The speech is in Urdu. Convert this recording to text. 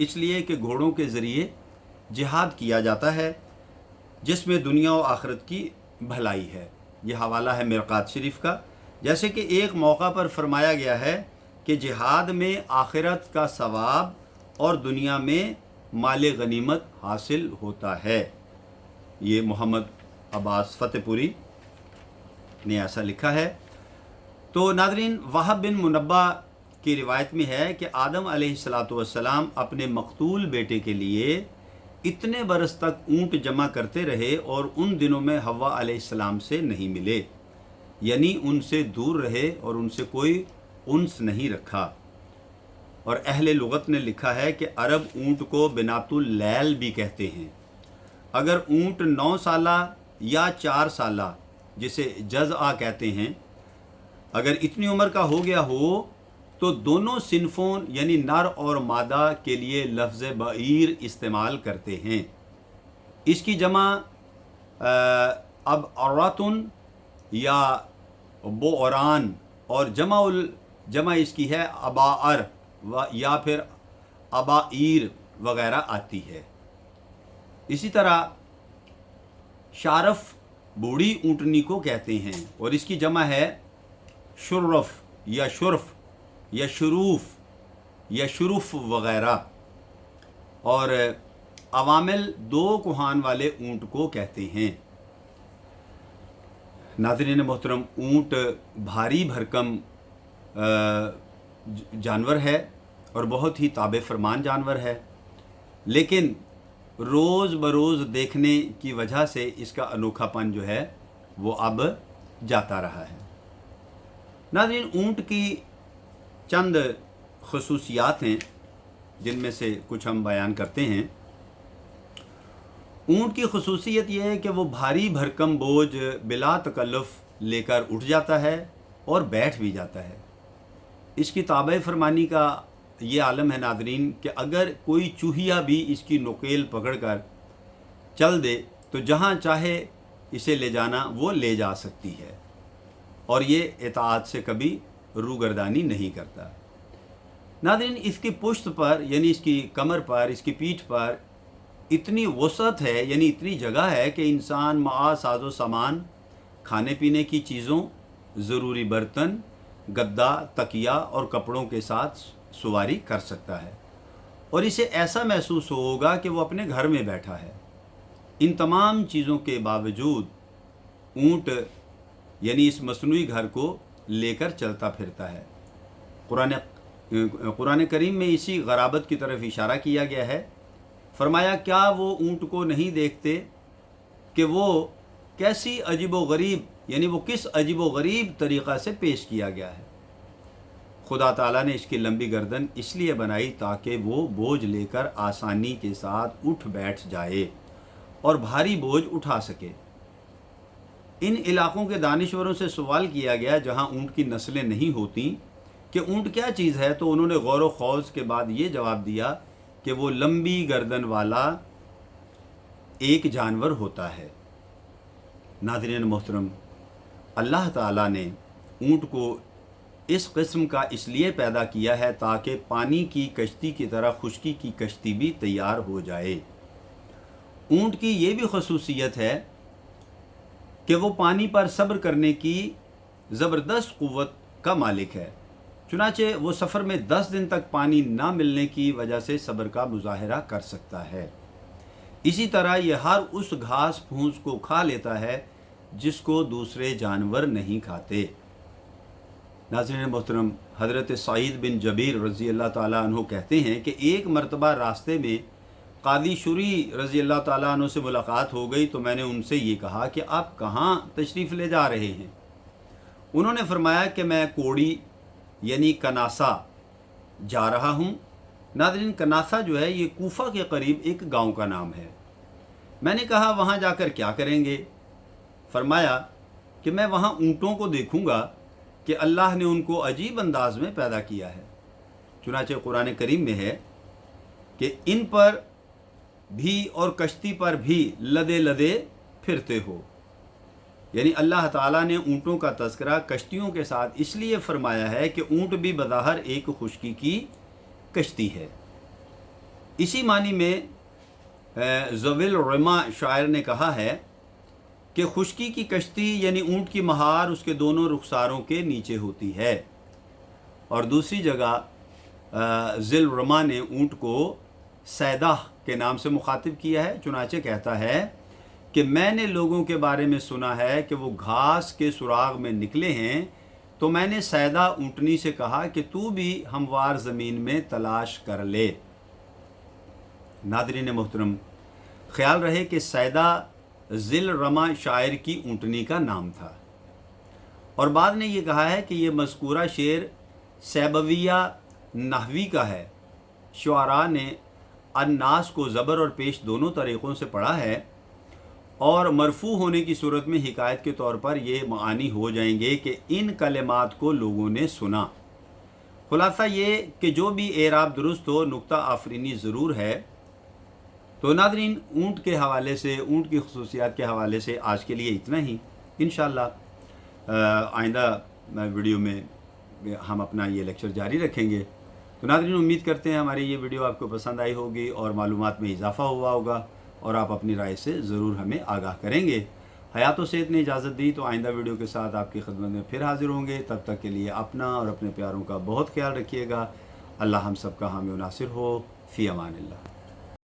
اس لیے کہ گھوڑوں کے ذریعے جہاد کیا جاتا ہے جس میں دنیا و آخرت کی بھلائی ہے۔ یہ حوالہ ہے مرقات شریف کا۔ جیسے کہ ایک موقع پر فرمایا گیا ہے کہ جہاد میں آخرت کا ثواب اور دنیا میں مال غنیمت حاصل ہوتا ہے۔ یہ محمد عباس فتح پوری نے ایسا لکھا ہے۔ تو ناظرین، وہب بن منبہ کی روایت میں ہے کہ آدم علیہ السلام اپنے مقتول بیٹے کے لیے اتنے برس تک اونٹ جمع کرتے رہے اور ان دنوں میں حوا علیہ السلام سے نہیں ملے، یعنی ان سے دور رہے اور ان سے کوئی انس نہیں رکھا۔ اور اہل لغت نے لکھا ہے کہ عرب اونٹ کو بنات اللیل بھی کہتے ہیں۔ اگر اونٹ 9 سالہ یا 4 سالہ جسے جزع کہتے ہیں، اگر اتنی عمر کا ہو گیا ہو تو دونوں صنفوں یعنی نر اور مادہ کے لیے لفظ بعیر استعمال کرتے ہیں۔ اس کی جمع اب عوراتن یا بوران اور جمع اس کی ہے اباعر یا پھر ابائیر وغیرہ آتی ہے۔ اسی طرح شارف بوڑھی اونٹنی کو کہتے ہیں اور اس کی جمع ہے شرف یا شرف یا شروف یا شرف وغیرہ، اور عوامل 2 کوہان والے اونٹ کو کہتے ہیں۔ ناظرین محترم، اونٹ بھاری بھرکم جانور ہے اور بہت ہی تابع فرمان جانور ہے، لیکن روز بروز دیکھنے کی وجہ سے اس کا انوکھا پن جو ہے وہ اب جاتا رہا ہے۔ ناظرین، اونٹ کی چند خصوصیات ہیں جن میں سے کچھ ہم بیان کرتے ہیں۔ اونٹ کی خصوصیت یہ ہے کہ وہ بھاری بھرکم بوجھ بلا تکلف لے کر اٹھ جاتا ہے اور بیٹھ بھی جاتا ہے۔ اس کی تابع فرمانی کا یہ عالم ہے ناظرین کہ اگر کوئی چوہیا بھی اس کی نکیل پکڑ کر چل دے تو جہاں چاہے اسے لے جانا وہ لے جا سکتی ہے، اور یہ اطاعت سے کبھی روگردانی نہیں کرتا۔ ناظرین، اس کی پشت پر یعنی اس کی کمر پر، اس کی پیٹھ پر اتنی وسعت ہے، یعنی اتنی جگہ ہے کہ انسان مع ساز و سامان، کھانے پینے کی چیزوں، ضروری برتن، گدا، تکیہ اور کپڑوں کے ساتھ سواری کر سکتا ہے، اور اسے ایسا محسوس ہوگا کہ وہ اپنے گھر میں بیٹھا ہے۔ ان تمام چیزوں کے باوجود اونٹ یعنی اس مصنوعی گھر کو لے کر چلتا پھرتا ہے۔ قرآن کریم میں اسی غرابت کی طرف اشارہ کیا گیا ہے۔ فرمایا، کیا وہ اونٹ کو نہیں دیکھتے کہ وہ کیسی عجیب و غریب یعنی وہ کس عجیب و غریب طریقہ سے پیش کیا گیا ہے۔ خدا تعالیٰ نے اس کی لمبی گردن اس لیے بنائی تاکہ وہ بوجھ لے کر آسانی کے ساتھ اٹھ بیٹھ جائے اور بھاری بوجھ اٹھا سکے۔ ان علاقوں کے دانشوروں سے سوال کیا گیا جہاں اونٹ کی نسلیں نہیں ہوتی کہ اونٹ کیا چیز ہے، تو انہوں نے غور و خوض کے بعد یہ جواب دیا کہ وہ لمبی گردن والا ایک جانور ہوتا ہے۔ ناظرین محترم، اللہ تعالیٰ نے اونٹ کو اس قسم کا اس لیے پیدا کیا ہے تاکہ پانی کی کشتی کی طرح خشکی کی کشتی بھی تیار ہو جائے۔ اونٹ کی یہ بھی خصوصیت ہے کہ وہ پانی پر صبر کرنے کی زبردست قوت کا مالک ہے، چنانچہ وہ سفر میں 10 دن تک پانی نہ ملنے کی وجہ سے صبر کا مظاہرہ کر سکتا ہے۔ اسی طرح یہ ہر اس گھاس پھوس کو کھا لیتا ہے جس کو دوسرے جانور نہیں کھاتے۔ ناظرین محترم، حضرت سعید بن جبیر رضی اللہ تعالیٰ عنہ کہتے ہیں کہ ایک مرتبہ راستے میں قاضی شری رضی اللہ تعالیٰ عنہ سے ملاقات ہو گئی تو میں نے ان سے یہ کہا کہ آپ کہاں تشریف لے جا رہے ہیں؟ انہوں نے فرمایا کہ میں کوڑی یعنی کناسا جا رہا ہوں۔ ناظرین، کناسا جو ہے یہ کوفہ کے قریب ایک گاؤں کا نام ہے۔ میں نے کہا وہاں جا کر کیا کریں گے؟ فرمایا کہ میں وہاں اونٹوں کو دیکھوں گا کہ اللہ نے ان کو عجیب انداز میں پیدا کیا ہے۔ چنانچہ قرآن کریم میں ہے کہ ان پر بھی اور کشتی پر بھی لدے لدے پھرتے ہو، یعنی اللہ تعالیٰ نے اونٹوں کا تذکرہ کشتیوں کے ساتھ اس لیے فرمایا ہے کہ اونٹ بھی بظاہر ایک خشکی کی کشتی ہے۔ اسی معنی میں ذویل رما شاعر نے کہا ہے کہ خشکی کی کشتی یعنی اونٹ کی مہار اس کے دونوں رخساروں کے نیچے ہوتی ہے، اور دوسری جگہ ذیل رما نے اونٹ کو سیدہ کے نام سے مخاطب کیا ہے، چنانچہ کہتا ہے کہ میں نے لوگوں کے بارے میں سنا ہے کہ وہ گھاس کے سراغ میں نکلے ہیں، تو میں نے سیدہ اونٹنی سے کہا کہ تو بھی ہموار زمین میں تلاش کر لے۔ ناظرین محترم، خیال رہے کہ سیدہ ذیل رما شاعر کی اونٹنی کا نام تھا، اور بعد نے یہ کہا ہے کہ یہ مذکورہ شعر سیبویہ نحوی کا ہے۔ شعراء نے الناس کو زبر اور پیش دونوں طریقوں سے پڑھا ہے، اور مرفوع ہونے کی صورت میں حکایت کے طور پر یہ معانی ہو جائیں گے کہ ان کلمات کو لوگوں نے سنا۔ خلاصہ یہ کہ جو بھی اعراب درست ہو، نقطہ آفرینی ضرور ہے۔ تو ناظرین، اونٹ کے حوالے سے، اونٹ کی خصوصیات کے حوالے سے آج کے لیے اتنا ہی۔ انشاءاللہ آئندہ ویڈیو میں ہم اپنا یہ لیکچر جاری رکھیں گے۔ تو ناظرین، امید کرتے ہیں ہماری یہ ویڈیو آپ کو پسند آئی ہوگی اور معلومات میں اضافہ ہوا ہوگا، اور آپ اپنی رائے سے ضرور ہمیں آگاہ کریں گے۔ حیات و صحت نے اجازت دی تو آئندہ ویڈیو کے ساتھ آپ کی خدمت میں پھر حاضر ہوں گے۔ تب تک کے لیے اپنا اور اپنے پیاروں کا بہت خیال رکھیے گا۔ اللہ ہم سب کا حامی و ناصر ہو۔ فی امان اللہ۔